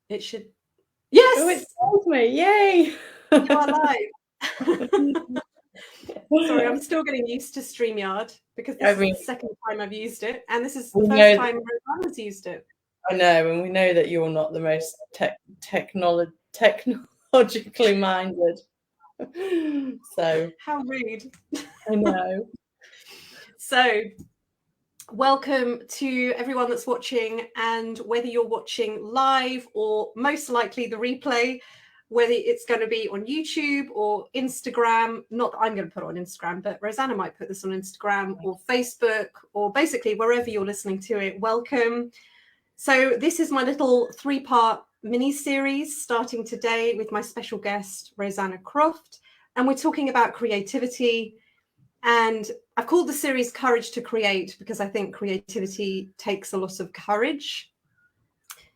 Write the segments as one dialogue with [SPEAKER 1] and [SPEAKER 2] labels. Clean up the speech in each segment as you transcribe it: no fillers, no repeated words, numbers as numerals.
[SPEAKER 1] It should. Yes!
[SPEAKER 2] Oh, it tells me. Yay!
[SPEAKER 1] You are live. Sorry, I'm still getting used to StreamYard because this is the second time I've used it, and this is the first time Rosanna's used it.
[SPEAKER 2] I know, and we know that you're not the most technologically minded. So
[SPEAKER 1] how rude.
[SPEAKER 2] I know.
[SPEAKER 1] So welcome to everyone that's watching, and whether you're watching live or most likely the replay, whether it's going to be on YouTube or Instagram, not that I'm going to put it on Instagram, but Rosanna might put this on Instagram or Facebook or basically wherever you're listening to it, welcome. So this is my little 3-part mini series starting today with my special guest, Rosanna Croft, and we're talking about creativity. And I've called the series Courage to Create because I think creativity takes a lot of courage.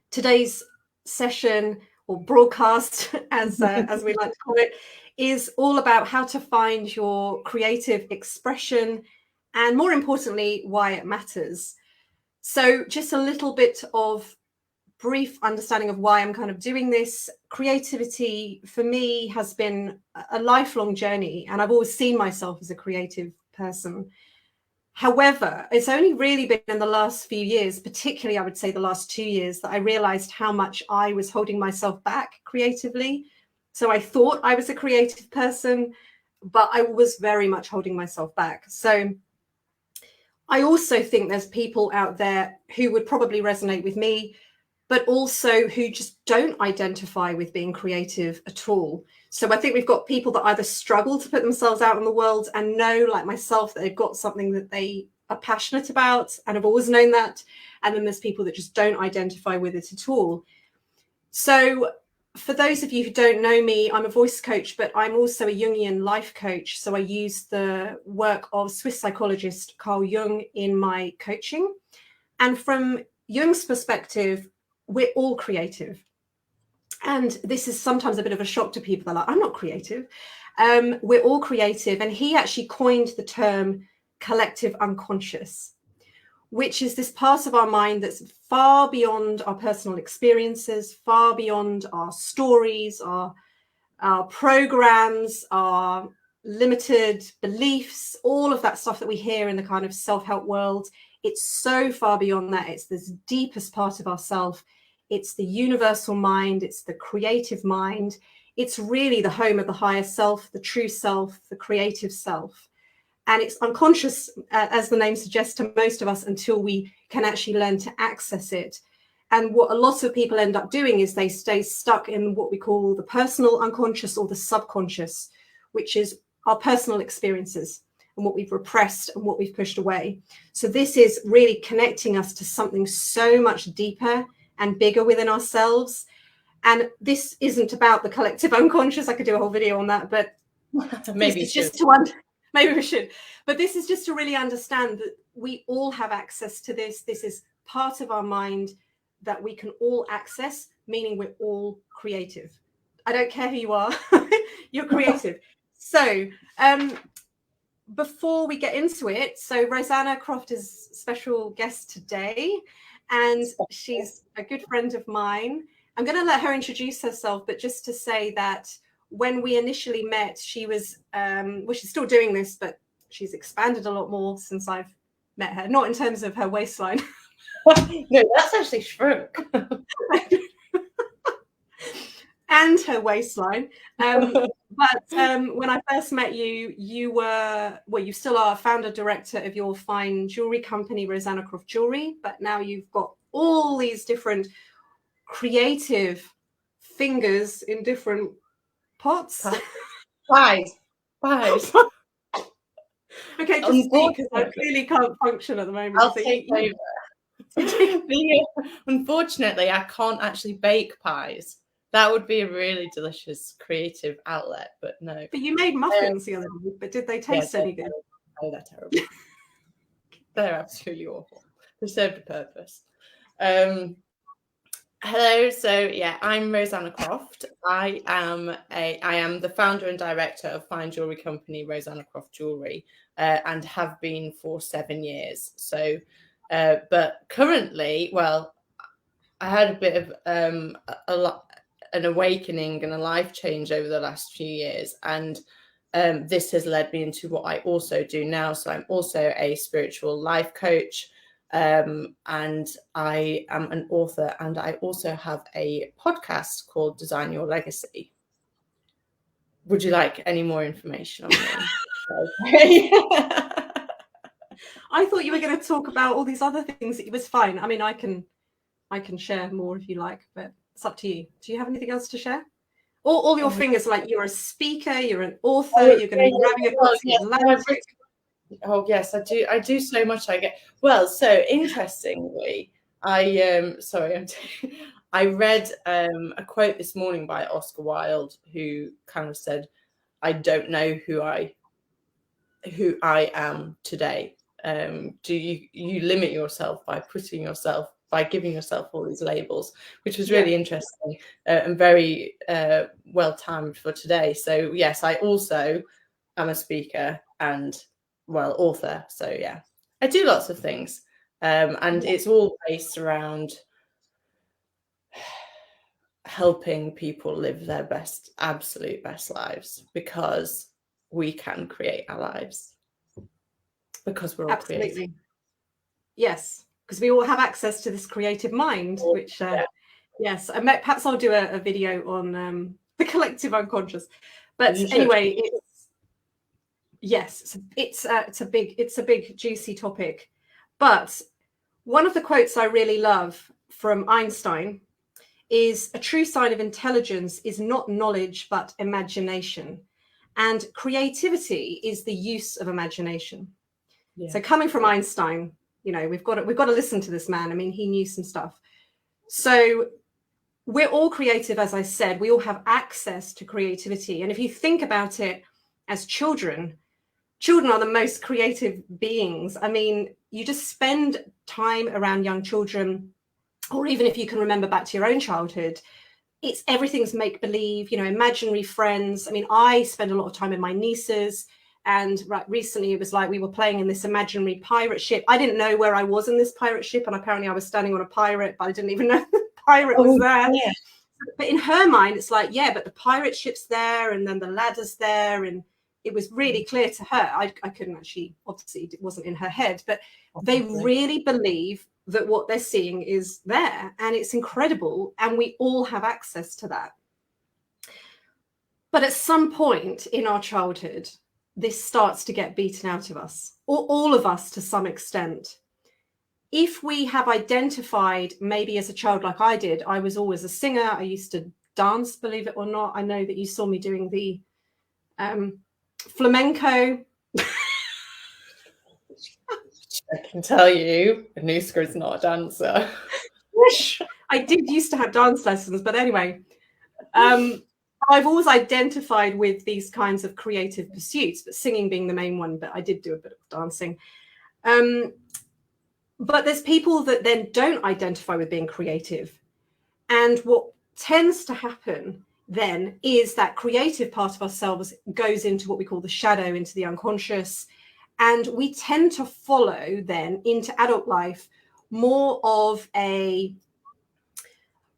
[SPEAKER 1] Today's session or broadcast, as we like to call it, is all about how to find your creative expression and, more importantly, why it matters. So just a little bit of brief understanding of why I'm kind of doing this. Creativity for me has been a lifelong journey, and I've always seen myself as a creative person. However, it's only really been in the last few years, particularly I would say the last 2 years, that I realized how much I was holding myself back creatively. So I thought I was a creative person, but I was very much holding myself back. So I also think there's people out there who would probably resonate with me, but also who just don't identify with being creative at all. So I think we've got people that either struggle to put themselves out in the world and know, like myself, that they've got something that they are passionate about and have always known that. And then there's people that just don't identify with it at all. So for those of you who don't know me, I'm a voice coach, but I'm also a Jungian life coach. So I use the work of Swiss psychologist Carl Jung in my coaching. And from Jung's perspective, we're all creative. And this is sometimes a bit of a shock to people. They're like, I'm not creative. We're all creative. And he actually coined the term collective unconscious, which is this part of our mind that's far beyond our personal experiences, far beyond our stories, our programs, our limited beliefs, all of that stuff that we hear in the kind of self-help world. It's so far beyond that. It's this deepest part of ourself. It's the universal mind. It's the creative mind. It's really the home of the higher self, the true self, the creative self. And it's unconscious, as the name suggests, to most of us until we can actually learn to access it. And what a lot of people end up doing is they stay stuck in what we call the personal unconscious or the subconscious, which is our personal experiences and what we've repressed and what we've pushed away. So this is really connecting us to something so much deeper and bigger within ourselves. And this isn't about the collective unconscious. I could do a whole video on that, but
[SPEAKER 2] maybe
[SPEAKER 1] it's just maybe we should. But this is just to really understand that we all have access to this. This is part of our mind that we can all access, meaning we're all creative. I don't care who you are, you're creative. So before we get into it, so Rosanna Croft is special guest today, and she's a good friend of mine. I'm going to let her introduce herself, but just to say that when we initially met, she was, well, she's still doing this, but she's expanded a lot more since I've met her, not in terms of her waistline.
[SPEAKER 2] No, that's actually shrunk.
[SPEAKER 1] And her waistline. But when I first met you, you were, well, you still are founder director of your fine jewellery company, Rosanna Croft Jewellery, but now you've got all these different creative fingers in different pots.
[SPEAKER 2] Pies.
[SPEAKER 1] Okay, just speak, because I clearly can't function at the moment.
[SPEAKER 2] I'll take over. Unfortunately, I can't actually bake pies. That would be a really delicious creative outlet, but no.
[SPEAKER 1] But you made muffins the other day, but did they taste any good?
[SPEAKER 2] Oh, they're terrible. They're absolutely awful. They served a purpose. Hello, so yeah, I'm Rosanna Croft. I am the founder and director of fine jewellery company Rosanna Croft Jewellery, and have been for 7 years. So, but currently, well, had a bit of an awakening and a life change over the last few years, and this has led me into what I also do now. So I'm also a spiritual life coach, and I am an author, and I also have a podcast called Design Your Legacy. Would you like any more information on me?
[SPEAKER 1] I thought you were going to talk about all these other things. It was fine. I mean, I can share more if you like, but it's up to you. Do you have anything else to share? All your fingers, like you're a speaker, you're an author, you're going to be grabbing a language.
[SPEAKER 2] Oh yes, I do. I do so much. So interestingly, I read a quote this morning by Oscar Wilde, who kind of said, "I don't know who I am today." Do you limit yourself by giving yourself all these labels, which was really interesting and very well timed for today. So yes, I also am a speaker and author. So yeah, I do lots of things, and it's all based around helping people live their absolute best lives, because we can create our lives, because we're all creative.
[SPEAKER 1] Yes, because we all have access to this creative mind, which yes, perhaps I'll do a video on the collective unconscious. But anyway, it's a big juicy topic. But one of the quotes I really love from Einstein is, "A true sign of intelligence is not knowledge but imagination, and creativity is the use of imagination." So coming from Einstein, you know, we've got to listen to this man. I mean, he knew some stuff. So we're all creative, as I said. We all have access to creativity. And if you think about it, as children are the most creative beings. I mean, you just spend time around young children, or even if you can remember back to your own childhood, everything's make-believe, you know, imaginary friends. I mean, I spend a lot of time with my nieces. And recently it was like we were playing in this imaginary pirate ship. I didn't know where I was in this pirate ship, and apparently I was standing on a pirate, but I didn't even know the pirate was there. Yeah. But in her mind, it's like, yeah, but the pirate ship's there, and then the ladder's there, and it was really clear to her. I couldn't actually, obviously it wasn't in her head, but they really believe that what they're seeing is there, and it's incredible, and we all have access to that. But at some point in our childhood, this starts to get beaten out of us, or all of us to some extent. If we have identified, maybe as a child like I did, I was always a singer. I used to dance, believe it or not. I know that you saw me doing the flamenco.
[SPEAKER 2] I can tell you, Anuska is not a dancer.
[SPEAKER 1] I did used to have dance lessons, but anyway, I've always identified with these kinds of creative pursuits, but singing being the main one, but I did do a bit of dancing. But there's people that then don't identify with being creative. And what tends to happen then is that creative part of ourselves goes into what we call the shadow, into the unconscious. And we tend to follow then into adult life more of a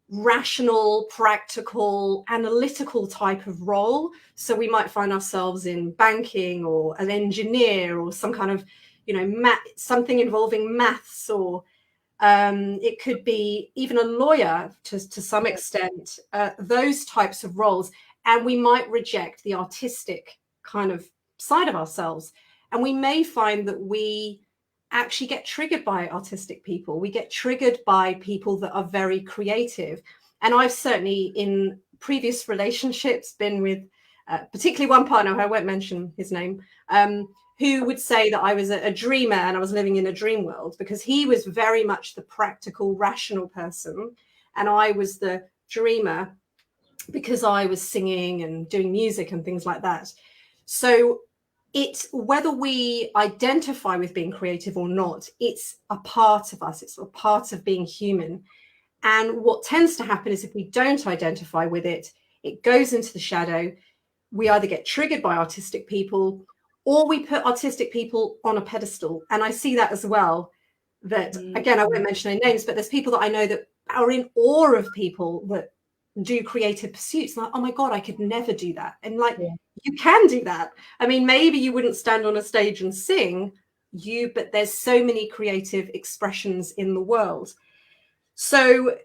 [SPEAKER 1] rational, practical, analytical type of role. So we might find ourselves in banking, or an engineer, or some kind of, you know, something involving maths, or it could be even a lawyer to some extent, those types of roles. And we might reject the artistic kind of side of ourselves. And we may find that we actually get triggered by artistic people. We get triggered by people that are very creative. And I've certainly in previous relationships been with particularly one partner, who I won't mention his name, who would say that I was a dreamer and I was living in a dream world, because he was very much the practical, rational person. And I was the dreamer because I was singing and doing music and things like that. So it's whether we identify with being creative or not, it's a part of us. It's a part of being human. And what tends to happen is if we don't identify with it, it goes into the shadow. We either get triggered by artistic people, or we put artistic people on a pedestal. And I see that as well, that again, I won't mention any names, but there's people that I know that are in awe of people that do creative pursuits. Like, oh my God, I could never do that. And like, you can do that. I mean, maybe you wouldn't stand on a stage and sing, but there's so many creative expressions in the world. So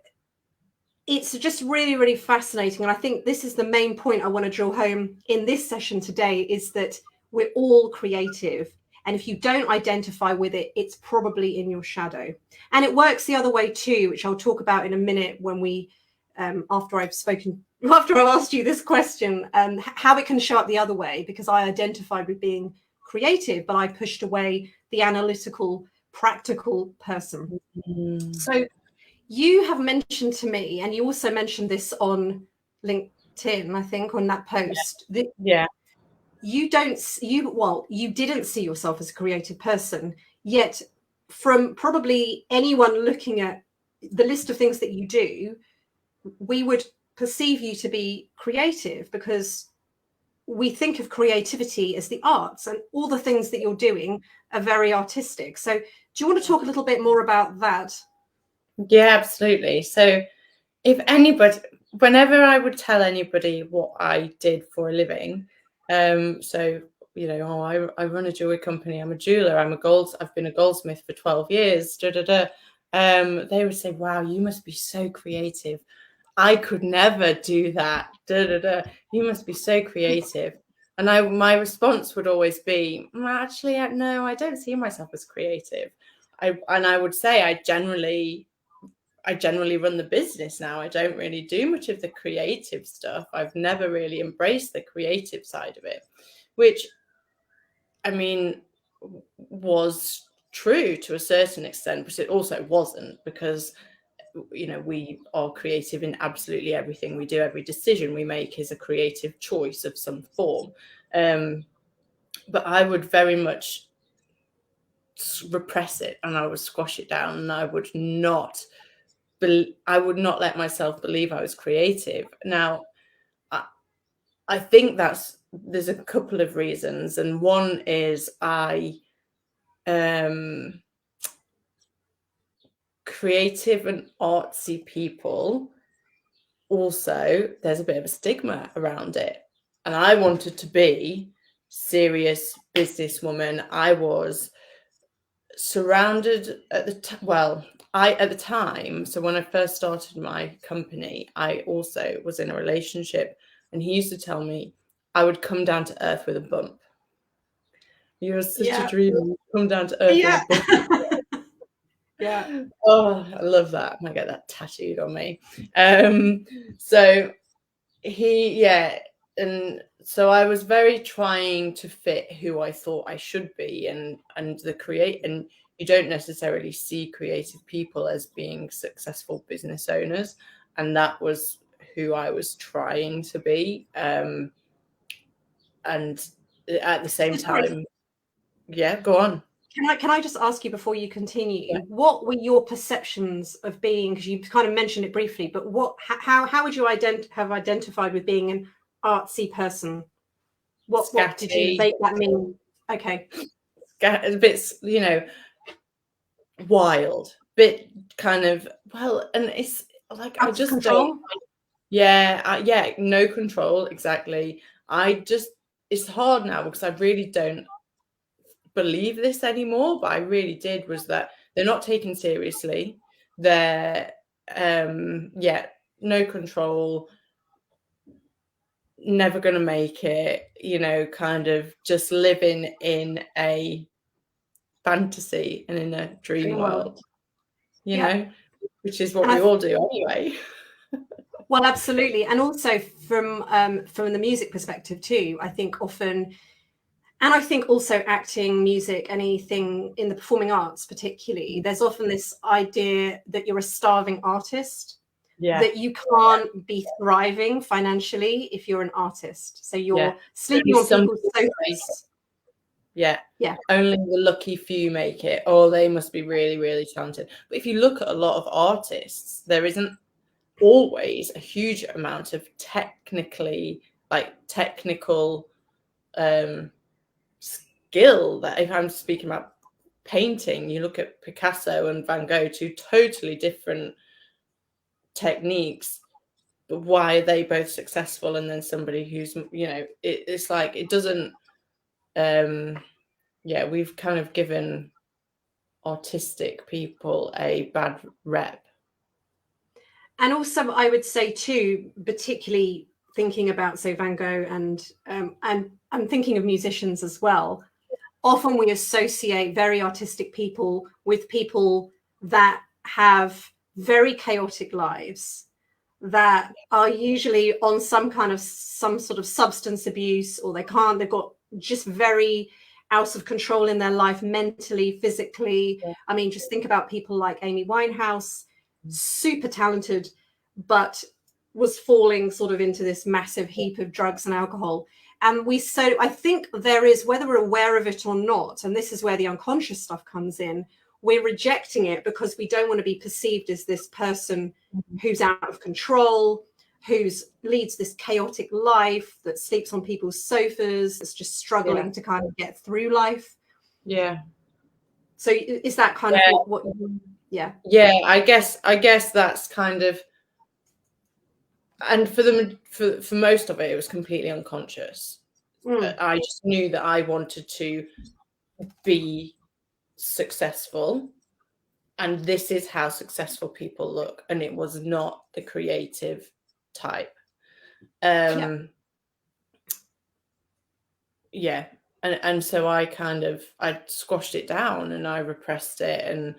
[SPEAKER 1] it's just really, really fascinating. And I think this is the main point I want to drill home in this session today, is that we're all creative. And if you don't identify with it, it's probably in your shadow. And it works the other way too, which I'll talk about in a minute when we, after I've asked you this question, how it can show up the other way, because I identified with being creative, but I pushed away the analytical, practical person. So you have mentioned to me, and you also mentioned this on LinkedIn, I think, on that post, that you didn't see yourself as a creative person, yet from probably anyone looking at the list of things that you do, we would perceive you to be creative, because we think of creativity as the arts, and all the things that you're doing are very artistic. So do you want to talk a little bit more about that?
[SPEAKER 2] Yeah, absolutely. So whenever I would tell anybody what I did for a living, so, you know, I run a jewelry company, I'm a jeweler, I've been a goldsmith for 12 years, they would say, wow, you must be so creative. I could never do that. You must be so creative. And my response would always be, actually, no, I don't see myself as creative. I would say I generally run the business now. I don't really do much of the creative stuff. I've never really embraced the creative side of it, which, I mean, was true to a certain extent, but it also wasn't, because, you know, we are creative in absolutely everything we do. Every decision we make is a creative choice of some form. But I would very much repress it, and I would squash it down, and I would not let myself believe I was creative. Now, I think there's a couple of reasons, and one is creative and artsy people, also there's a bit of a stigma around it, and I wanted to be serious businesswoman. I was surrounded at the time, so when I first started my company, I also was in a relationship, and he used to tell me I would come down to earth with a bump. You're such a dreamer. You come down to earth with a bump.
[SPEAKER 1] Yeah.
[SPEAKER 2] Oh, I love that. I might get that tattooed on me. So and so I was very trying to fit who I thought I should be, and you don't necessarily see creative people as being successful business owners, and that was who I was trying to be. And at the same time, go on.
[SPEAKER 1] Can I just ask you before you continue, what were your perceptions of being, because you kind of mentioned it briefly, but how would you have identified with being an artsy person? What did you make that mean? Okay.
[SPEAKER 2] A bit, you know, wild, bit kind of, and it's like, I just control. No control, exactly. It's hard now, because I really don't believe this anymore, but I really did, was that they're not taken seriously. They're no control, never gonna make it, you know, kind of just living in a fantasy and in a dream world, you know, which is what we all do anyway.
[SPEAKER 1] Well, absolutely. And also from the music perspective too, I think often, and I think also acting, music, anything in the performing arts particularly, there's often this idea that you're a starving artist, that you can't be thriving financially if you're an artist. So you're sleeping on people's sofas. Only the lucky few make it, or they must be really, really talented. But if you look at a lot of artists, there isn't always a huge amount of technical skill. That, if I'm speaking about painting, you look at Picasso and Van Gogh, two totally different
[SPEAKER 2] techniques, but why are they both successful? And then somebody who's, it's like, it doesn't, we've kind of given artistic people a bad rep.
[SPEAKER 1] And also, I would say too, particularly thinking about, say, Van Gogh, and I'm thinking of musicians as well. Often we associate very artistic people with people that have very chaotic lives, that are usually on some sort of substance abuse, or they've got just very out of control in their life, mentally, physically. Yeah. I mean, just think about people like Amy Winehouse, super talented, but was falling sort of into this massive heap of drugs and alcohol. And I think there is, whether we're aware of it or not, and this is where the unconscious stuff comes in, we're rejecting it because we don't want to be perceived as this person who's out of control, who leads this chaotic life, that sleeps on people's sofas, that's just struggling to kind of get through life.
[SPEAKER 2] Yeah.
[SPEAKER 1] So is that kind of what you,
[SPEAKER 2] Yeah, I guess that's kind of, and for most of it, it was completely unconscious. I just knew that I wanted to be successful, and this is how successful people look, and it was not the creative type. And so I squashed it down, and I repressed it, and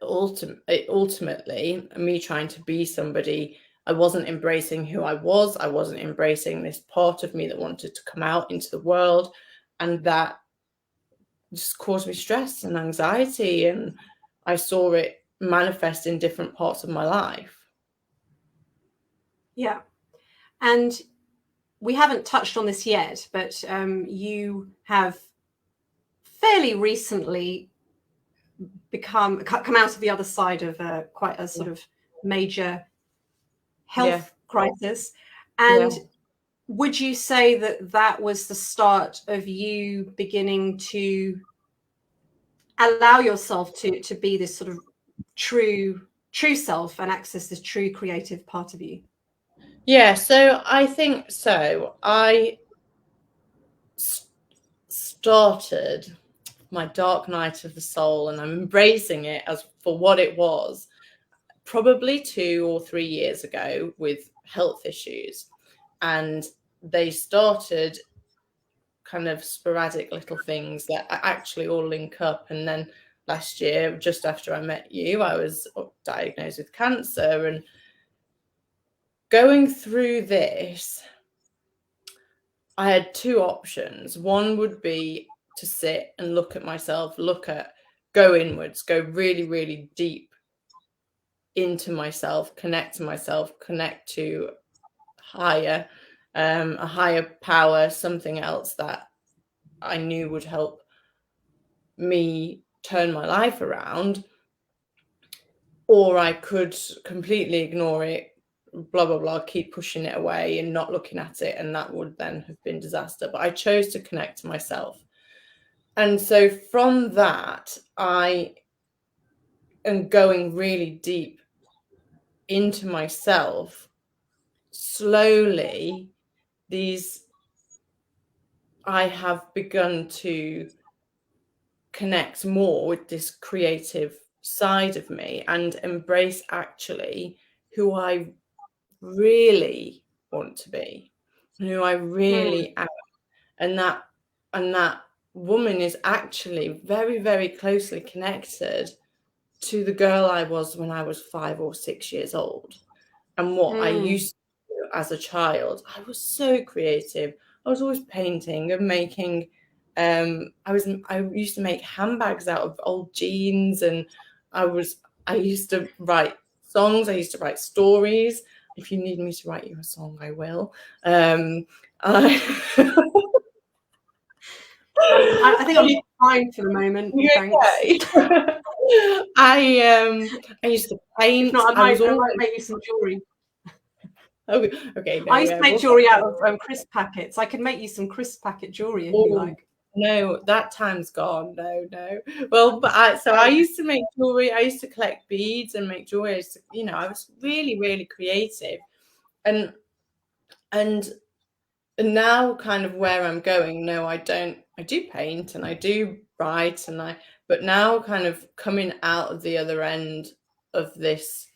[SPEAKER 2] ultimately me trying to be somebody, I wasn't embracing who I was. I wasn't embracing this part of me that wanted to come out into the world, and that just caused me stress and anxiety, and I saw it manifest in different parts of my life.
[SPEAKER 1] Yeah. And we haven't touched on this yet, but you have fairly recently come out of the other side of quite a sort of major health crisis. And would you say that was the start of you beginning to allow yourself to be this sort of true self and access this true creative part of you?
[SPEAKER 2] Yeah, so I think so. I started my dark night of the soul, and I'm embracing it as for what it was, probably 2 or 3 years ago, with health issues. And they started kind of sporadic little things that actually all link up. And then last year, just after I met you, I was diagnosed with cancer. And going through this, I had 2 options. One would be to sit and look at myself, go inwards, go really, really deep into myself, connect to myself, connect to a higher power, something else that I knew would help me turn my life around. Or I could completely ignore it, blah, blah, blah, keep pushing it away and not looking at it. And that would then have been disaster. But I chose to connect to myself. And so from that, I am going really deep into myself. Slowly, I have begun to connect more with this creative side of me and embrace actually who I really want to be, who I really am. And that woman is actually very, very closely connected to the girl I was when I was 5 or 6 years old, and what I used to do as a child. I was so creative. I was always painting and making. I used to make handbags out of old jeans, and I used to write songs. I used to write stories. If you need me to write you a song, I will.
[SPEAKER 1] I think I'm fine for the moment. Thanks.
[SPEAKER 2] Okay. I used to paint.
[SPEAKER 1] If not, I might make you some jewellery.
[SPEAKER 2] Okay.
[SPEAKER 1] I used to make jewellery out of crisp packets. I can make you some crisp packet jewellery if you like.
[SPEAKER 2] No, that time's gone. No. Well, but I used to make jewelry. I used to collect beads and make jewelry. I was really, really creative, and and now kind of where I'm going. No, I don't. I do paint and I do write but now kind of coming out of the other end of this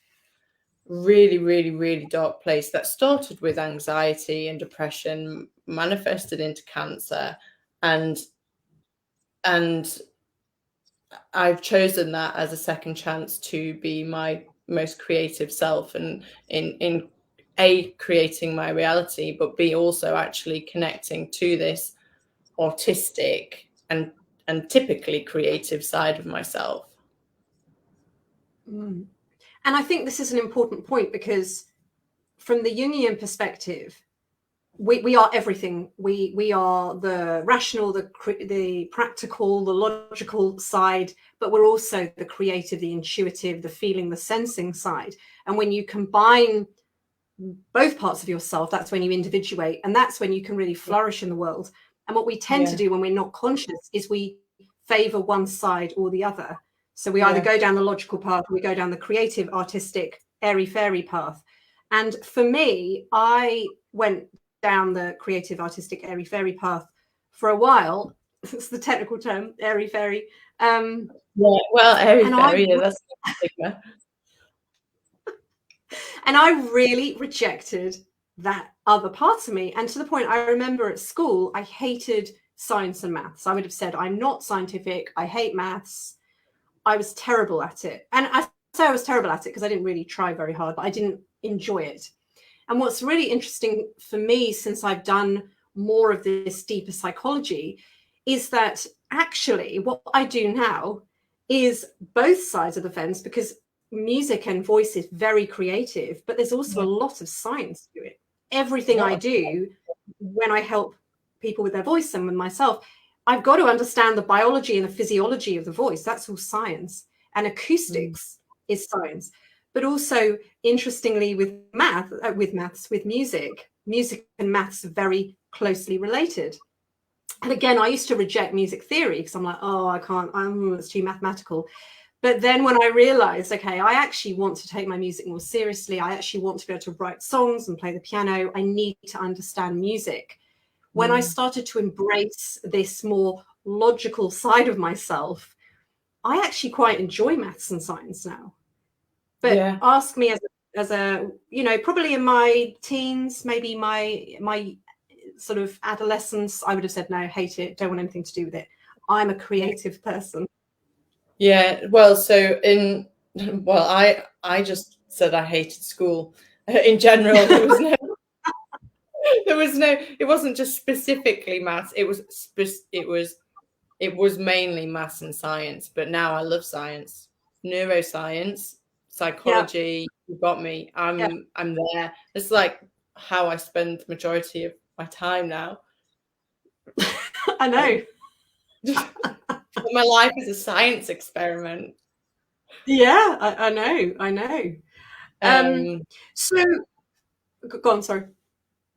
[SPEAKER 2] really, really, really dark place that started with anxiety and depression, manifested into cancer, and I've chosen that as a second chance to be my most creative self, and in A, creating my reality, but B, also actually connecting to this artistic and typically creative side of myself.
[SPEAKER 1] And I think this is an important point, because from the Jungian perspective, we are everything. We are the rational, the practical, the logical side, but we're also the creative, the intuitive, the feeling, the sensing side. And when you combine both parts of yourself, that's when you individuate, and that's when you can really flourish in the world. And what we tend to do when we're not conscious is we favor one side or the other. So we either go down the logical path, or we go down the creative, artistic, airy-fairy path. And for me, I went down the creative, artistic, airy-fairy path for a while. It's the technical term, airy-fairy.
[SPEAKER 2] Airy-fairy, that's a stigma.
[SPEAKER 1] And I really rejected that other part of me. And to the point, I remember at school, I hated science and maths. I would have said, I'm not scientific. I hate maths. I was terrible at it. And I say I was terrible at it because I didn't really try very hard, but I didn't enjoy it. And what's really interesting for me, since I've done more of this deeper psychology, is that actually what I do now is both sides of the fence, because music and voice is very creative, but there's also a lot of science to it. Everything I do when I help people with their voice and with myself, I've got to understand the biology and the physiology of the voice. That's all science. And acoustics is science. But also, interestingly, with music and maths are very closely related. And again, I used to reject music theory because I'm like, oh, I can't, it's too mathematical. But then when I realized, okay, I actually want to take my music more seriously. I actually want to be able to write songs and play the piano. I need to understand music. When I started to embrace this more logical side of myself, I actually quite enjoy maths and science now. But ask me as a, probably in my teens, maybe my sort of adolescence, I would have said, no, hate it, don't want anything to do with it. I'm a creative person.
[SPEAKER 2] Yeah, well, I just said I hated school in general. It wasn't just specifically maths. It was mainly maths and science. But now I love science, neuroscience, psychology. You got me. I'm there. It's like how I spend the majority of my time now.
[SPEAKER 1] I know.
[SPEAKER 2] My life is a science experiment.
[SPEAKER 1] Yeah, I know. So, go on, sorry.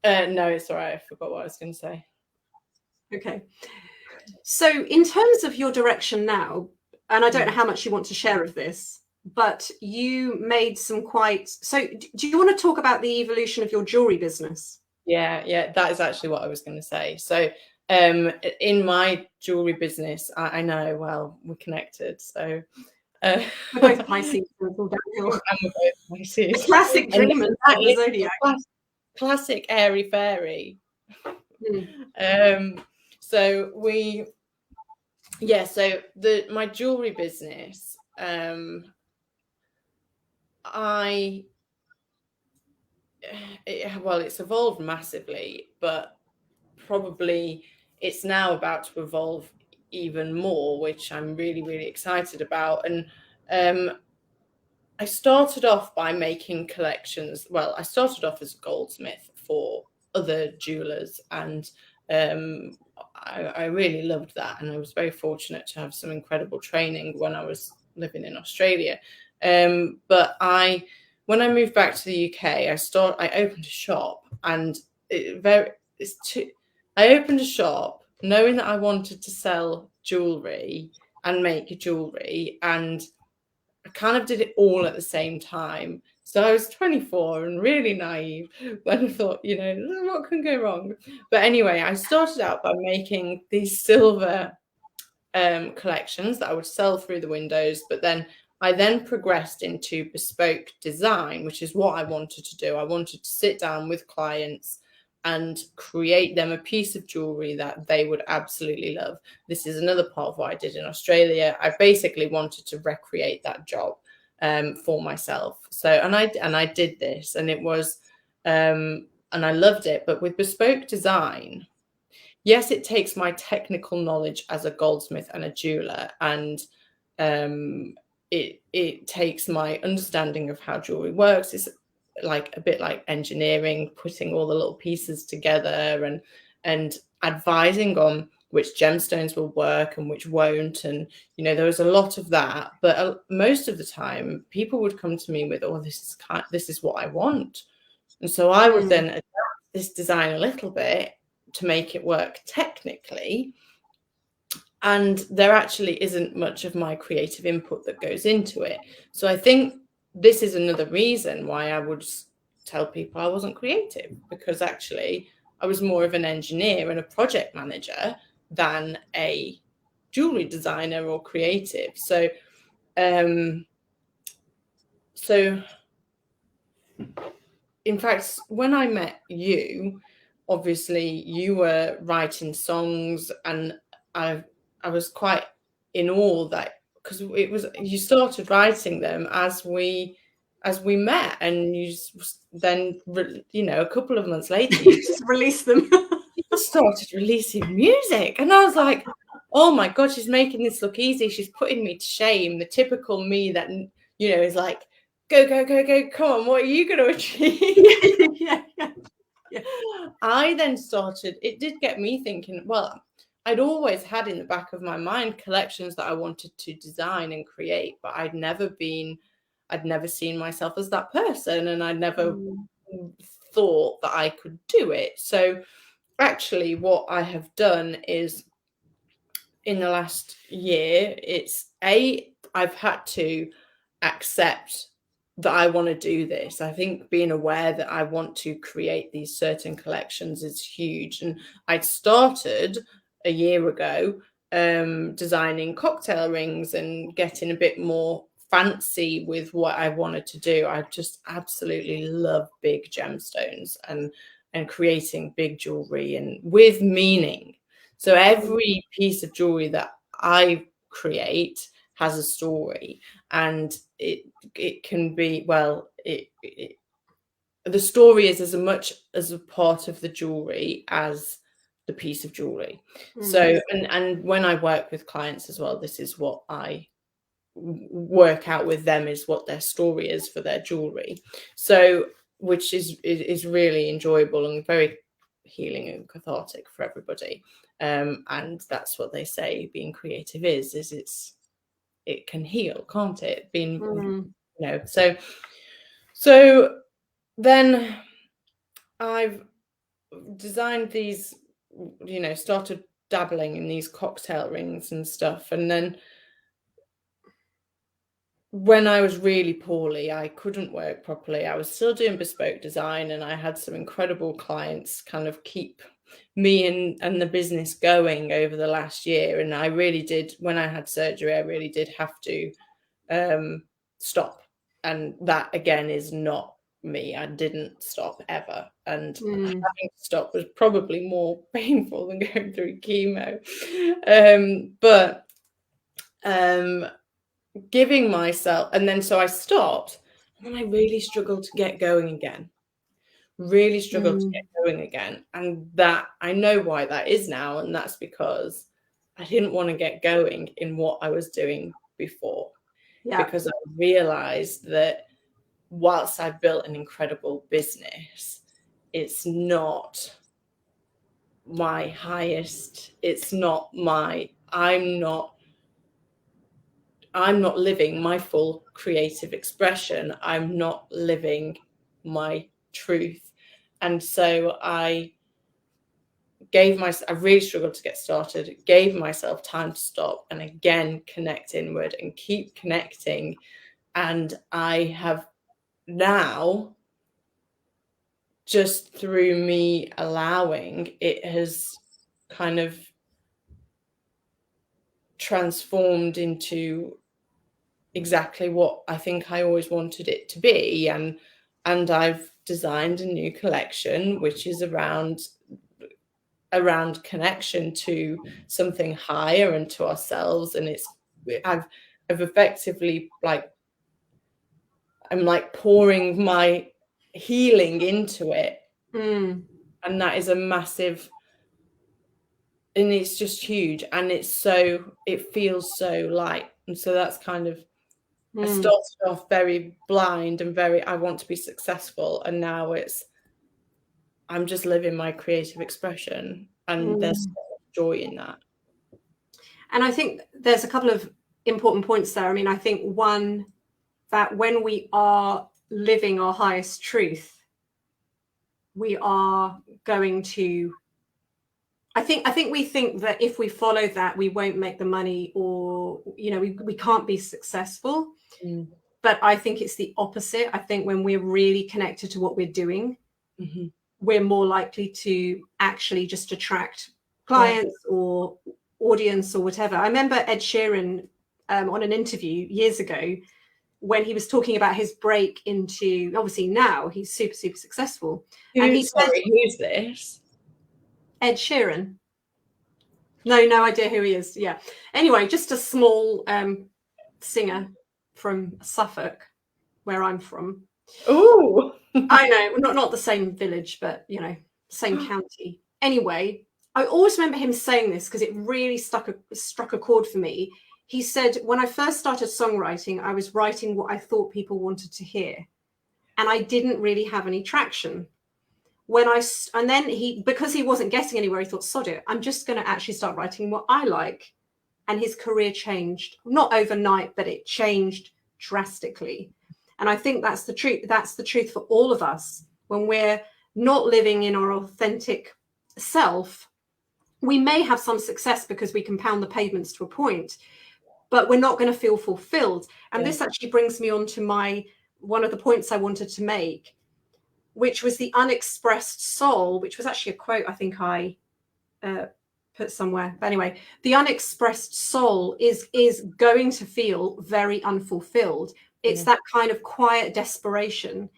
[SPEAKER 2] No, it's all right. I forgot what I was going to say.
[SPEAKER 1] Okay. So in terms of your direction now, and I don't know how much you want to share of this, but you made some so do you want to talk about the evolution of your jewelry business?
[SPEAKER 2] Yeah, that is actually what I was going to say. So in my jewelry business, I know, well, we're connected, so
[SPEAKER 1] we're both Pisces.
[SPEAKER 2] And we're both Pisces.
[SPEAKER 1] Classic dreamers.
[SPEAKER 2] Classic airy fairy. So my jewelry business, it's evolved massively, but probably it's now about to evolve even more, which I'm really, really excited about. And I started off by making collections. Well, I started off as a goldsmith for other jewelers, and I really loved that. And I was very fortunate to have some incredible training when I was living in Australia. But when I moved back to the UK, I opened a shop, and I opened a shop knowing that I wanted to sell jewellery and make jewellery, and I kind of did it all at the same time. So I was 24 and really naive when I thought, you know, what can go wrong? But anyway, I started out by making these silver collections that I would sell through the windows, but then I then progressed into bespoke design, which is what I wanted to do. I wanted to sit down with clients and create them a piece of jewelry that they would absolutely love. This is another part of what I did in Australia. I basically wanted to recreate that job for myself. So, and I did this, and it was, and I loved it. But with bespoke design, yes, it takes my technical knowledge as a goldsmith and a jeweler, and it takes my understanding of how jewelry works. It's like a bit like engineering, putting all the little pieces together and advising on which gemstones will work and which won't. And you know, there was a lot of that, but most of the time people would come to me with, oh, this is what I want. And so I would then adapt this design a little bit to make it work technically, and there actually isn't much of my creative input that goes into it. So I think this is another reason why I would tell people I wasn't creative, because actually I was more of an engineer and a project manager than a jewelry designer or creative. So in fact, when I met you, obviously you were writing songs, and I was quite in awe that, because it was, you started writing them as we met, and you then, you know, a couple of months later you
[SPEAKER 1] just release them.
[SPEAKER 2] you started releasing music, and I was like, oh my god, she's making this look easy, she's putting me to shame, the typical me that, you know, is like, go, come on, what are you going to achieve?
[SPEAKER 1] yeah.
[SPEAKER 2] I then started, it did get me thinking, well, I'd always had in the back of my mind collections that I wanted to design and create, but I'd never seen myself as that person, and I'd never thought that I could do it. So actually what I have done is, in the last year, I've had to accept that I want to do this. I think being aware that I want to create these certain collections is huge. And I'd started a year ago designing cocktail rings and getting a bit more fancy with what I wanted to do. I just absolutely love big gemstones and creating big jewelry and with meaning. So every piece of jewelry that I create has a story, and it can be, well, the story is as much as a part of the jewelry as the piece of jewelry. So and when I work with clients as well, this is what I work out with them, is what their story is for their jewelry. So which is really enjoyable and very healing and cathartic for everybody. And that's what they say being creative is it can heal, can't it? Being, you know, so then I've designed these, you know, started dabbling in these cocktail rings and stuff. And then when I was really poorly, I couldn't work properly. I was still doing bespoke design, and I had some incredible clients kind of keep me and the business going over the last year. And I really did, when I had surgery, I really did have to stop. And that again is not me. I didn't stop ever. And having to stop was probably more painful than going through chemo. But giving myself, and then so I stopped, and then I really struggled to get going again. And that, I know why that is now, and that's because I didn't want to get going in what I was doing before. Because I realized that whilst I built an incredible business, it's not my highest, it's not my, I'm not living my full creative expression. I'm not living my truth. And so I I really struggled to get started, gave myself time to stop and again connect inward and keep connecting. And I have now, just through me allowing, it has kind of transformed into exactly what I think I always wanted it to be. And I've designed a new collection which is around connection to something higher and to ourselves. And I've effectively, like, I'm like pouring my healing into it. And that is a massive, and it's just huge, and it feels so light. And so that's kind of, I started off very blind and very, I want to be successful, and now I'm just living my creative expression, and there's so much joy in that.
[SPEAKER 1] And I think there's a couple of important points there. I mean, I think one, that when we are living our highest truth, we are going to, I think we think that if we follow that, we won't make the money, or, you know, we can't be successful. But I think it's the opposite. I think when we're really connected to what we're doing, we're more likely to actually just attract clients or audience or whatever. I remember Ed Sheeran on an interview years ago, when he was talking about his break into, obviously now he's super, super successful.
[SPEAKER 2] Who's this?
[SPEAKER 1] Ed Sheeran. No idea who he is. Yeah. Anyway, just a small singer from Suffolk, where I'm from.
[SPEAKER 2] Oh,
[SPEAKER 1] I know, not the same village, but, you know, same county. Anyway, I always remember him saying this because it really struck a chord for me. He said, when I first started songwriting, I was writing what I thought people wanted to hear, and I didn't really have any traction. And then because he wasn't getting anywhere, he thought, sod it, I'm just going to actually start writing what I like. And his career changed, not overnight, but it changed drastically. And I think that's the truth. That's the truth for all of us. When we're not living in our authentic self, we may have some success because we can pound the pavements to a point, but we're not going to feel fulfilled. And this actually brings me on to one of the points I wanted to make, which was the unexpressed soul, which was actually a quote I think I put somewhere. But anyway, the unexpressed soul is going to feel very unfulfilled. It's that kind of quiet desperation.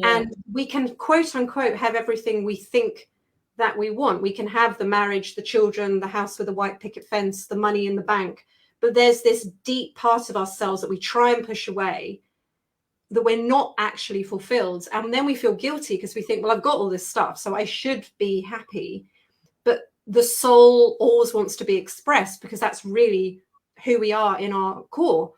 [SPEAKER 1] And we can, quote unquote, have everything we think that we want. We can have the marriage, the children, the house with a white picket fence, the money in the bank. But there's this deep part of ourselves that we try and push away, that we're not actually fulfilled. And then we feel guilty because we think, well, I've got all this stuff, so I should be happy. But the soul always wants to be expressed because that's really who we are in our core.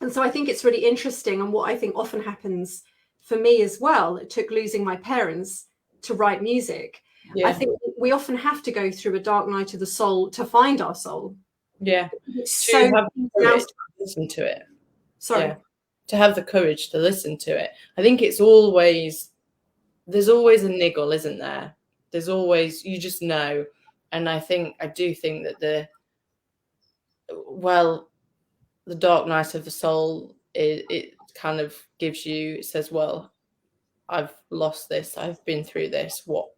[SPEAKER 1] And so I think it's really interesting. And what I think often happens for me as well, it took losing my parents to write music. I think we often have to go through a dark night of the soul to find our soul.
[SPEAKER 2] To have the courage to listen to it. To have the courage to listen to it. I think there's always a niggle, isn't there? There's always, you just know. And I do think that the dark night of the soul, it kind of gives you, it says, well, I've lost this, I've been through this, what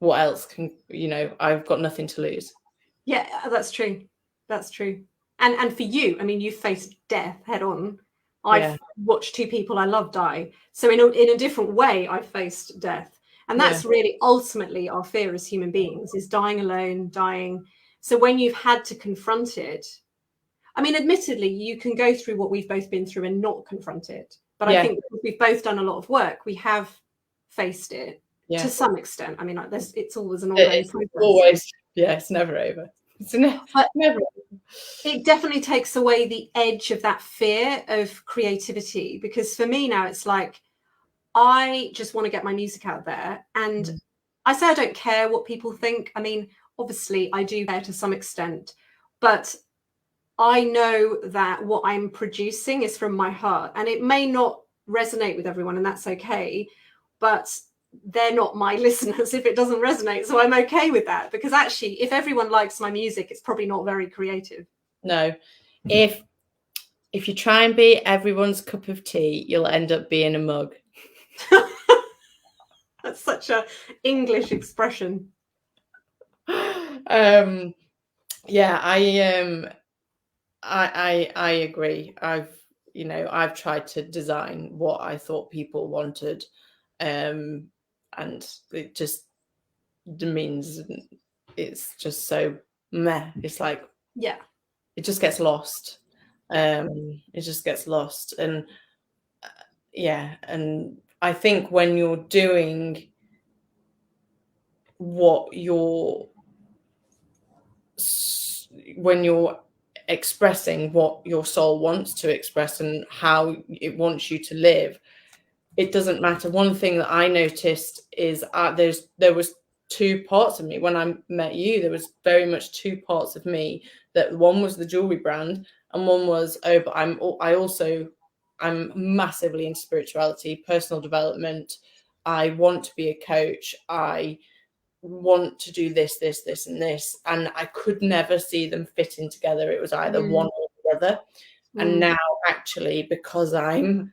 [SPEAKER 2] else can, I've got nothing to lose.
[SPEAKER 1] Yeah, that's true. And for you, I mean, you faced death head on. I've watched two people I love die. So in a different way, I've faced death. And that's really ultimately our fear as human beings, is dying alone, dying. So when you've had to confront it, I mean, admittedly, you can go through what we've both been through and not confront it. But I think we've both done a lot of work. We have faced it to some extent. I mean, it's always an ongoing process.
[SPEAKER 2] It's never over. It's never over.
[SPEAKER 1] It definitely takes away the edge of that fear of creativity, because for me now it's like, I just want to get my music out there. And I say I don't care what people think. I mean, obviously I do care to some extent, but I know that what I'm producing is from my heart, and it may not resonate with everyone, and that's okay. But they're not my listeners if it doesn't resonate. So I'm okay with that, because actually, if everyone likes my music, it's probably not very creative.
[SPEAKER 2] No, if you try and be everyone's cup of tea, you'll end up being a mug.
[SPEAKER 1] That's such a English expression.
[SPEAKER 2] Yeah, I agree. I've tried to design what I thought people wanted, and it just means it's just so meh. It's like,
[SPEAKER 1] Yeah.
[SPEAKER 2] it just gets lost. It just gets lost, and yeah, and I think when you're doing what when you're expressing what your soul wants to express and how it wants you to live, it doesn't matter. One thing that I noticed is there was two parts of me when I met you. There was very much two parts of me. That one was the jewelry brand, and one was, oh, but I'm massively into spirituality, personal development. I want to be a coach. I want to do this, and this, and I could never see them fitting together. It was either one or the other. And now, actually, because I'm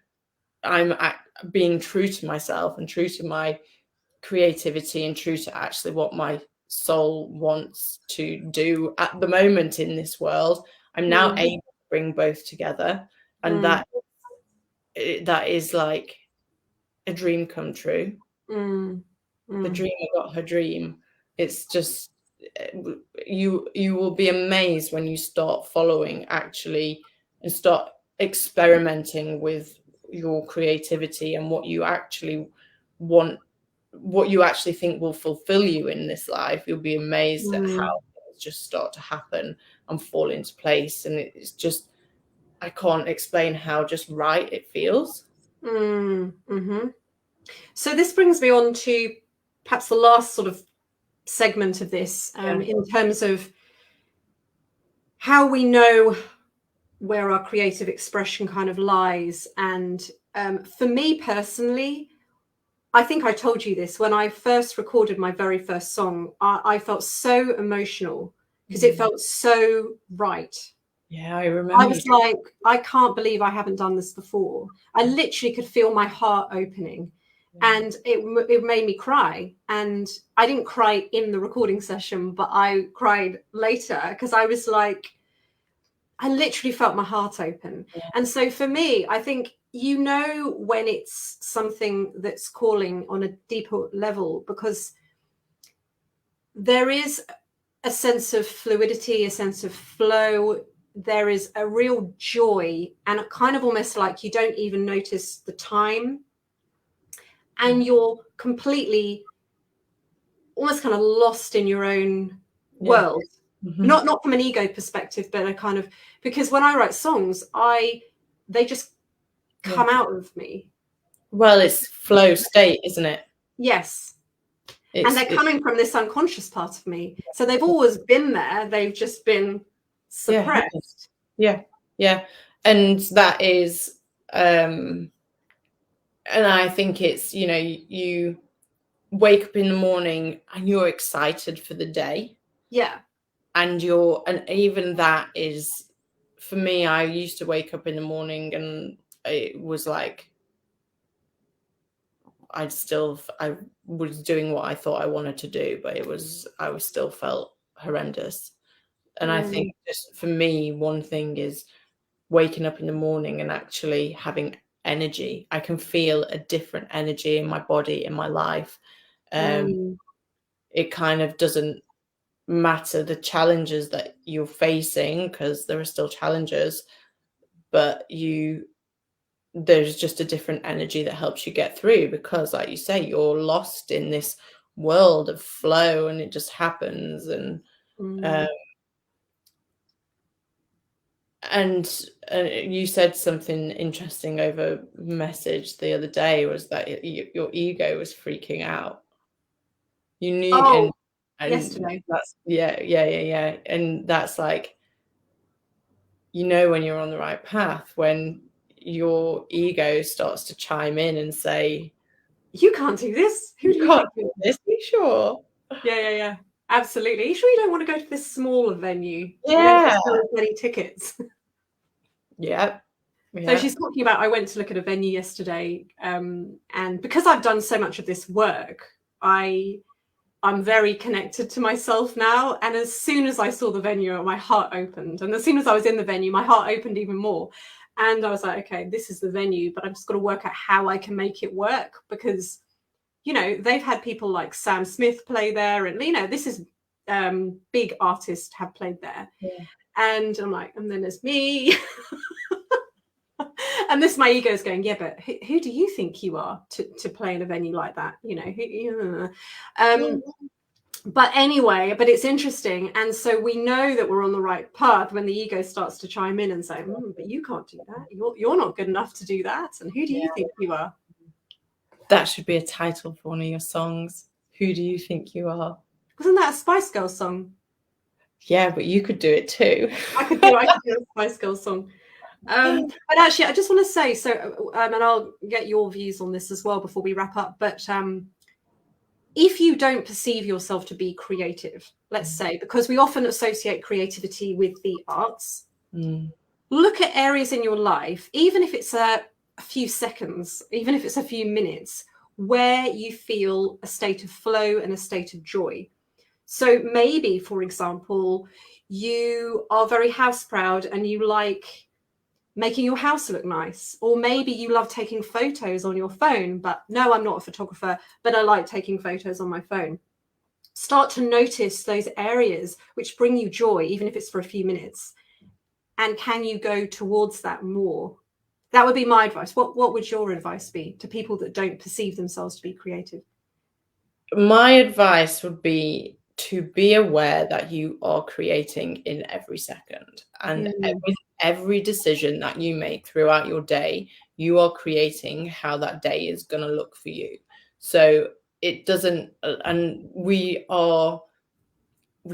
[SPEAKER 2] being true to myself and true to my creativity and true to actually what my soul wants to do at the moment in this world, I'm now able to bring both together, and that is like a dream come true. The dreamer got her dream. It's just, you will be amazed when you start following actually and start experimenting with your creativity and what you actually want, what you actually think will fulfill you in this life. You'll be amazed at how things just start to happen and fall into place, and it's just, I can't explain how just right it feels.
[SPEAKER 1] So this brings me on to perhaps the last sort of segment of this, in terms of how we know where our creative expression kind of lies. And for me personally, I think I told you this, when I first recorded my very first song, I felt so emotional because it felt so right.
[SPEAKER 2] Yeah, I remember.
[SPEAKER 1] I was like, I can't believe I haven't done this before. I literally could feel my heart opening, and it made me cry. And I didn't cry in the recording session, but I cried later, because I was like, I literally felt my heart open. And so for me, I think, when it's something that's calling on a deeper level, because there is a sense of fluidity, a sense of flow. There is a real joy, and it kind of almost like you don't even notice the time, and you're completely almost kind of lost in your own world. Not from an ego perspective, but a kind of, because when I write songs, they just come out of me.
[SPEAKER 2] Well, it's flow state, isn't it?
[SPEAKER 1] Yes. And they're coming from this unconscious part of me. So they've always been there. They've just been suppressed.
[SPEAKER 2] Yeah. And that is, and I think it's, you wake up in the morning and you're excited for the day.
[SPEAKER 1] Yeah.
[SPEAKER 2] And even that is, for me, I used to wake up in the morning and it was like, I was doing what I thought I wanted to do, but I still felt horrendous. And I think just for me, one thing is waking up in the morning and actually having energy. I can feel a different energy in my body, in my life. It kind of doesn't matter the challenges that you're facing, because there are still challenges, but there's just a different energy that helps you get through, because like you say, you're lost in this world of flow and it just happens. And you said something interesting over message the other day, was that your ego was freaking out. You knew, and
[SPEAKER 1] yesterday.
[SPEAKER 2] that's and that's like, when you're on the right path, when your ego starts to chime in and say,
[SPEAKER 1] you can't do this. Who do you
[SPEAKER 2] can't
[SPEAKER 1] think?
[SPEAKER 2] do this. Are you sure?
[SPEAKER 1] Yeah. Absolutely. Are you sure you don't want to go to this smaller venue? We don't
[SPEAKER 2] Yeah.
[SPEAKER 1] sell as many tickets.
[SPEAKER 2] Yeah.
[SPEAKER 1] So she's talking about, I went to look at a venue yesterday, and because I've done so much of this work, I'm very connected to myself now. And as soon as I saw the venue, my heart opened. And as soon as I was in the venue, my heart opened even more. And I was like, okay, this is the venue, but I've just got to work out how I can make it work, because, you know, they've had people like Sam Smith play there, and, you know, this is big artists have played there.
[SPEAKER 2] Yeah.
[SPEAKER 1] And I'm like, and then there's me. And this, my ego is going, yeah, but who do you think you are to play in a venue like that? You know, but anyway, but it's interesting. And so we know that we're on the right path when the ego starts to chime in and say, but you can't do that. You're not good enough to do that. And who do you think you are?
[SPEAKER 2] That should be a title for one of your songs. Who do you think you are?
[SPEAKER 1] Wasn't that a Spice Girls song?
[SPEAKER 2] Yeah, but you could do it too.
[SPEAKER 1] I could do a Spice Girls song. But actually, I just want to say, so, and I'll get your views on this as well before we wrap up, but if you don't perceive yourself to be creative, let's say, because we often associate creativity with the arts, look at areas in your life, even if it's a few seconds, even if it's a few minutes, where you feel a state of flow and a state of joy. So maybe, for example, you are very house proud and you like making your house look nice, or maybe you love taking photos on your phone, but no, I'm not a photographer, but I like taking photos on my phone. Start to notice those areas which bring you joy, even if it's for a few minutes. And can you go towards that more? That would be my advice. What would your advice be to people that don't perceive themselves to be creative?
[SPEAKER 2] My advice would be to be aware that you are creating in every second, and every decision that you make throughout your day, you are creating how that day is going to look for you. So it doesn't, and we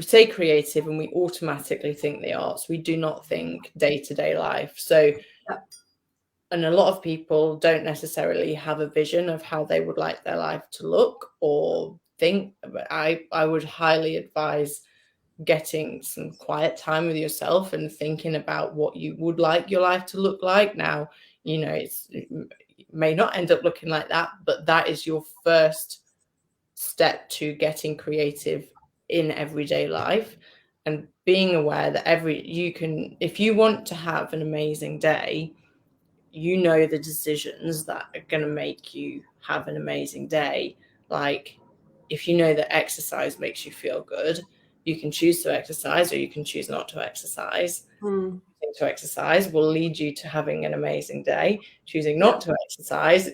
[SPEAKER 2] say creative and we automatically think the arts. We do not think day-to-day life. So and a lot of people don't necessarily have a vision of how they would like their life to look or think. I would highly advise getting some quiet time with yourself and thinking about what you would like your life to look like. Now, you know, it may not end up looking like that, but that is your first step to getting creative in everyday life, and being aware that if you want to have an amazing day, you know the decisions that are going to make you have an amazing day. Like, if you know that exercise makes you feel good, you can choose to exercise or you can choose not to exercise. Choosing to exercise will lead you to having an amazing day. Choosing not to exercise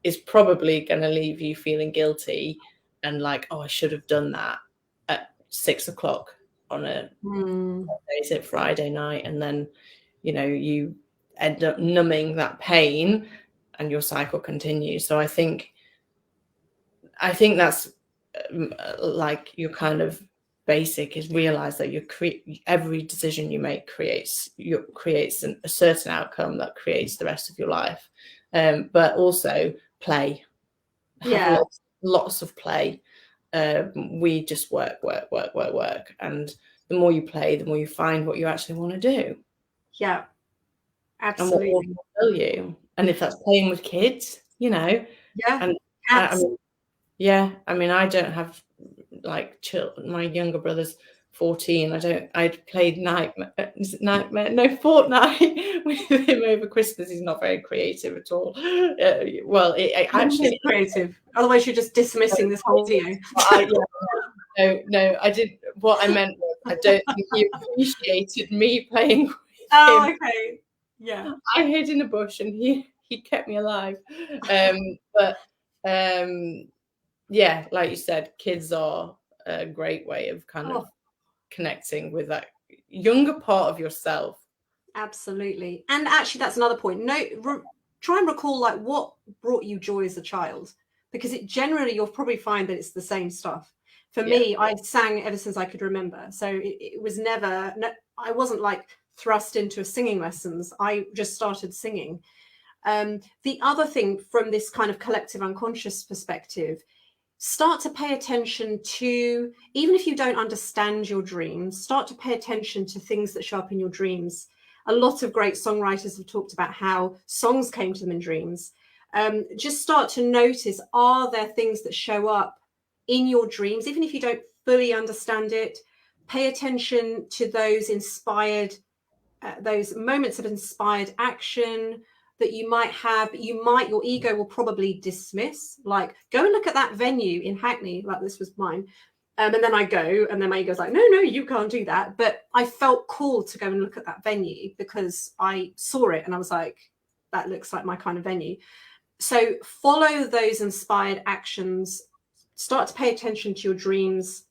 [SPEAKER 2] is probably going to leave you feeling guilty and like, oh, I should have done that at 6 o'clock on is it Friday night, and then, you know, you end up numbing that pain and your cycle continues. So I think that's like your kind of basic is realize that every decision you make creates a certain outcome that creates the rest of your life. But also play. Have lots of play. We just work, and the more you play, the more you find what you actually want to do.
[SPEAKER 1] Yeah, absolutely.
[SPEAKER 2] And what will fulfill you. And if that's playing with kids, you know.
[SPEAKER 1] Yeah.
[SPEAKER 2] And I mean, I don't have like my younger brother's 14. I played Fortnite with him over Christmas. He's not very creative at all. Well, it actually
[SPEAKER 1] creative. Otherwise, you're just dismissing this whole video.
[SPEAKER 2] No, I didn't. What I meant was, I don't think he appreciated me playing with him.
[SPEAKER 1] Okay. Yeah.
[SPEAKER 2] I hid in a bush and he kept me alive. Yeah, like you said, kids are a great way of kind of connecting with that younger part of yourself.
[SPEAKER 1] Absolutely. And actually, that's another point. Try and recall like what brought you joy as a child, because you'll probably find that it's the same stuff. For me, I sang ever since I could remember. So it was never, I wasn't like thrust into singing lessons. I just started singing. The other thing from this kind of collective unconscious perspective, start to pay attention to, even if you don't understand your dreams, start to pay attention to things that show up in your dreams. A lot of great songwriters have talked about how songs came to them in dreams. Just start to notice, are there things that show up in your dreams, even if you don't fully understand it? Pay attention to those inspired, those moments of inspired action that you might have. Your ego will probably dismiss, like, go and look at that venue in Hackney, like this was mine. And then I go, and then my ego's like, no, you can't do that. But I felt called to go and look at that venue because I saw it and I was like, that looks like my kind of venue. So follow those inspired actions, start to pay attention to your dreams,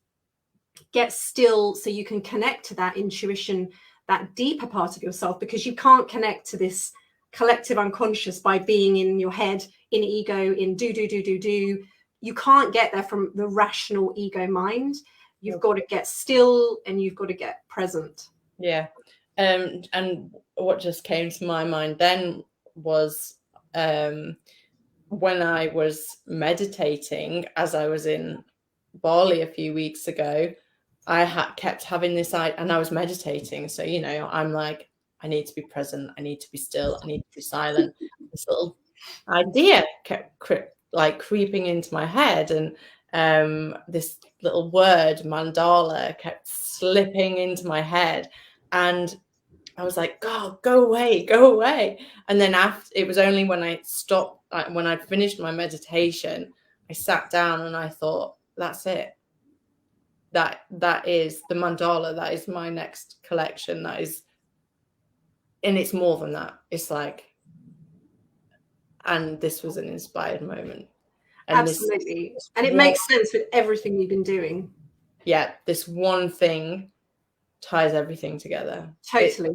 [SPEAKER 1] get still so you can connect to that intuition, that deeper part of yourself, because you can't connect to this collective unconscious by being in your head, in ego, in do. You can't get there from the rational ego mind. You've got to get still and you've got to get present.
[SPEAKER 2] Yeah. And what just came to my mind then was when I was meditating, as I was in Bali a few weeks ago, I kept having this and I was meditating. So, you know, I'm like, I need to be present. I need to be still. I need to be silent. This little idea kept creeping into my head, and this little word mandala kept slipping into my head, and I was like, God, go away. And then after, it was only when I stopped, when I'd finished my meditation, I sat down and I thought, that's it. That is the mandala. That is my next collection. That is, and it's more than that. It's like, and this was an inspired moment. And
[SPEAKER 1] absolutely. And it makes sense with everything you've been doing.
[SPEAKER 2] Yeah, this one thing ties everything together.
[SPEAKER 1] Totally.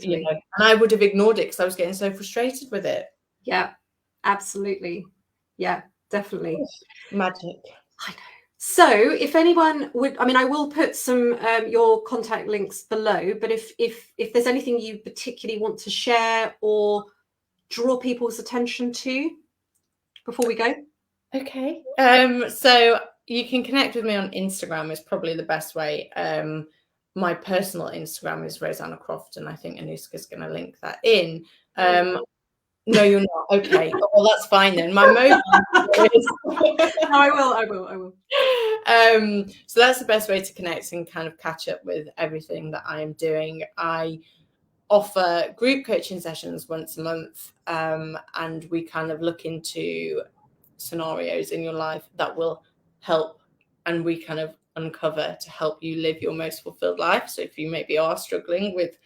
[SPEAKER 2] You know, and I would have ignored it because I was getting so frustrated with it.
[SPEAKER 1] Yeah, absolutely. Yeah, definitely.
[SPEAKER 2] Magic.
[SPEAKER 1] I know. So if anyone would, I mean, I will put some your contact links below, but if there's anything you particularly want to share or draw people's attention to before we go.
[SPEAKER 2] Okay. So you can connect with me on Instagram is probably the best way. My personal Instagram is Rosanna Croft, and I think Anuska's going to link that in. No, you're not. Okay. Well, that's fine then. My mobile is...
[SPEAKER 1] No, I will.
[SPEAKER 2] So that's the best way to connect and kind of catch up with everything that I am doing. I offer group coaching sessions once a month, and we kind of look into scenarios in your life that will help, and we kind of uncover to help you live your most fulfilled life. So if you maybe are struggling with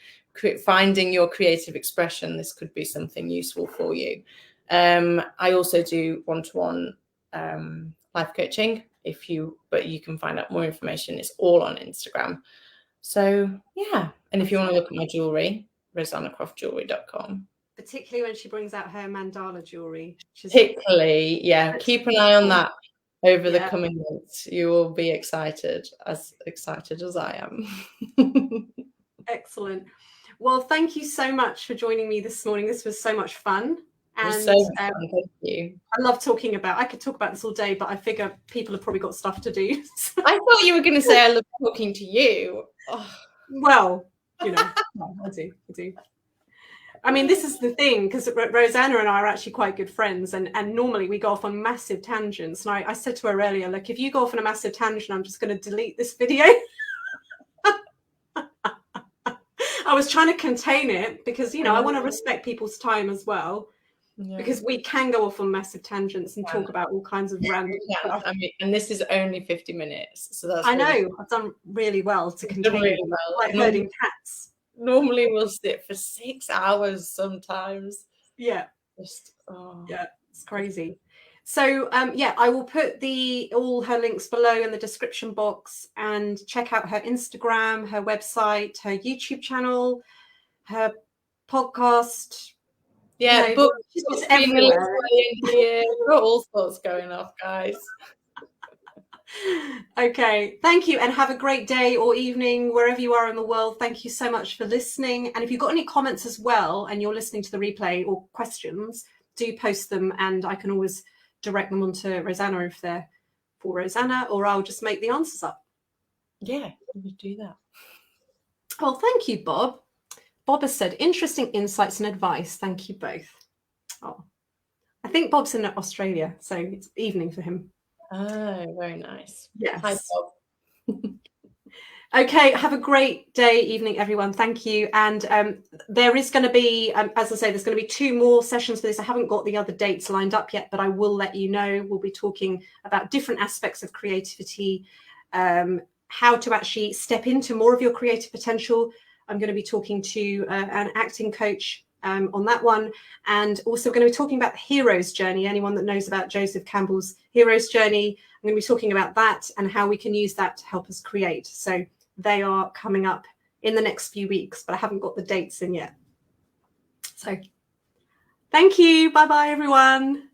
[SPEAKER 2] finding your creative expression, this could be something useful for you. I also do one-to-one life coaching, but you can find out more information. It's all on Instagram. So yeah, and if you want to look at my jewellery, rosannacroftjewellery.com.
[SPEAKER 1] Particularly when she brings out her mandala jewellery.
[SPEAKER 2] Particularly, yeah. Keep an eye on that over the coming months. You will be excited as I am.
[SPEAKER 1] Excellent. Well, thank you so much for joining me this morning. This was so much fun. And
[SPEAKER 2] thank you.
[SPEAKER 1] I could talk about this all day, but I figure people have probably got stuff to do.
[SPEAKER 2] I thought you were going to say I love talking to you. Oh.
[SPEAKER 1] Well, you know, I do. I mean, this is the thing, because Rosanna and I are actually quite good friends, and normally we go off on massive tangents. And I said to her earlier, look, if you go off on a massive tangent, I'm just going to delete this video. I was trying to contain it because, you know, I want to respect people's time as well. Yeah. Because we can go off on massive tangents and talk about all kinds of random stuff.
[SPEAKER 2] I mean, and this is only 50 minutes, so that's.
[SPEAKER 1] I know I've done really well to contain really well. Like herding cats.
[SPEAKER 2] Normally we'll sit for 6 hours sometimes.
[SPEAKER 1] Yeah. Yeah, it's crazy. So yeah, I will put all her links below in the description box, and check out her Instagram, her website, her YouTube channel, her podcast.
[SPEAKER 2] Yeah, you know, books everywhere. Got all sorts going off, guys.
[SPEAKER 1] Okay, thank you, and have a great day or evening wherever you are in the world. Thank you so much for listening. And if you've got any comments as well and you're listening to the replay or questions, do post them, and I can always direct them onto Rosanna if they're for Rosanna, or I'll just make the answers up.
[SPEAKER 2] Yeah, you would do that.
[SPEAKER 1] Oh, thank you, Bob. Bob has said interesting insights and advice. Thank you both. Oh, I think Bob's in Australia, so it's evening for him.
[SPEAKER 2] Oh, very nice.
[SPEAKER 1] Yes.
[SPEAKER 2] Hi, Bob.
[SPEAKER 1] Okay, have a great day, evening, everyone. Thank you. And there is going to be, as I say, there's going to be 2 more sessions for this. I haven't got the other dates lined up yet, but I will let you know. We'll be talking about different aspects of creativity, how to actually step into more of your creative potential. I'm going to be talking to an acting coach on that one, and also going to be talking about the hero's journey. Anyone that knows about Joseph Campbell's hero's journey, I'm going to be talking about that and how we can use that to help us create. So they are coming up in the next few weeks, but I haven't got the dates in yet. So thank you. Bye-bye, everyone.